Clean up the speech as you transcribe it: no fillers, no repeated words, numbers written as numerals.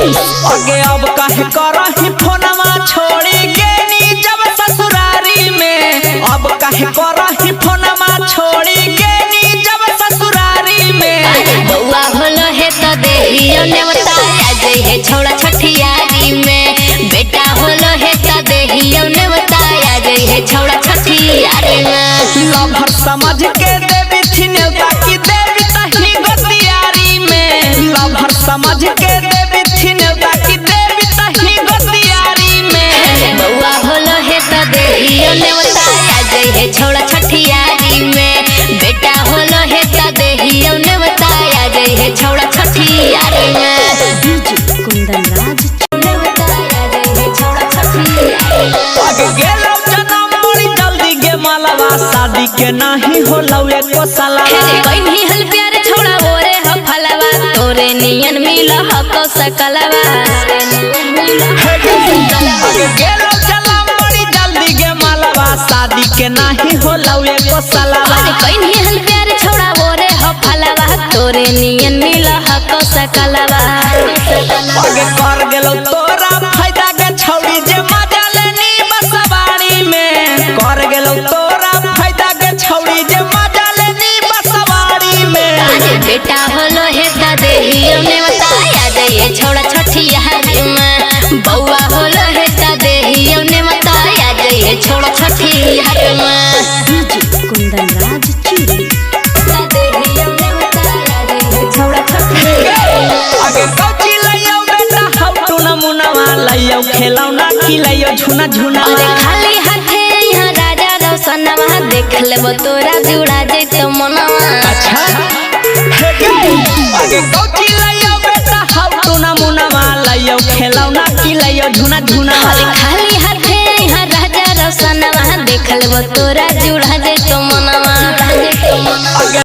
आगे अब कहे करही फोनमा छोड़ी गेनी जब ससुरारी में। अब कहे करही फोनमा छोड़ी गेनी जब ससुरारी में। बउआ होलो है तो देहियो नेवता आ जाई है छोड़ा छठियारी में। बेटा होलो है तो देहियो नेवता आ जाई है छोड़ा छठियारी में। लभर समझ के देवी थी नेवता की देवी तही गतियारी में। लभर समझ के देवी थी नेवता की देवी तही गतियारी में। बउआ होलो है तो देहियो नेवता आ जाई है छोड़ा छठियारी में। बेटा होलो है तो देहियो नेवता आ जाई है छोड़ा छठियारी में। कुंदन राज नेवता आ जाई है छोड़ा छठियारी में। आगे गेलो जनम बड़ी जल्दी गे मालवा शादी के नहीं होलो एको सालवा। कहीं हल प्यार छोड़ा ओरे ह फलवा तोरे नियन मिला ह को सकलवा। आगे गेलो जनम बड़ी जल्दी गे मालवा शादी के नहीं होलो एको सालवा। कहीं हल प्यार छोड़ा ओरे ह फलवा तोरे नियन मिला ह को सकलवा। आगे कर गेलो तोरा फायदा के छौड़ी जे मजा लेनी बसवाड़ी में। कर गेलो तोरा फायदा के छौड़ी जे मजा लेनी बसवाड़ी में। बेटा होलो है त देहियो नेवता आ जाइए छोड़ा छठियारी में। बउआ होलो है त देहियो नेवता आ जाइए छोड़ा छठियारी में। कुंदन राज चिड़ी देहियो नेवता आ जाइए छोड़ा छठियारी में। आगे कौची लइयो बेटा हौ टू नमुनवा लइयो खेलौना खिलइयो झुना झुना। अरे खाली हाथे यहाँ राजा रोशनवा देख लेबो तोरा जुड़ा जैतो मनवा। अच्छा आगे कौची लइयो बेटा हौ टू नमुनवा लइयो खेलौना खिलइयो झुना झुना। खाली हाथे यहाँ राजा रोशनवा देख लेबो तोरा जुड़ा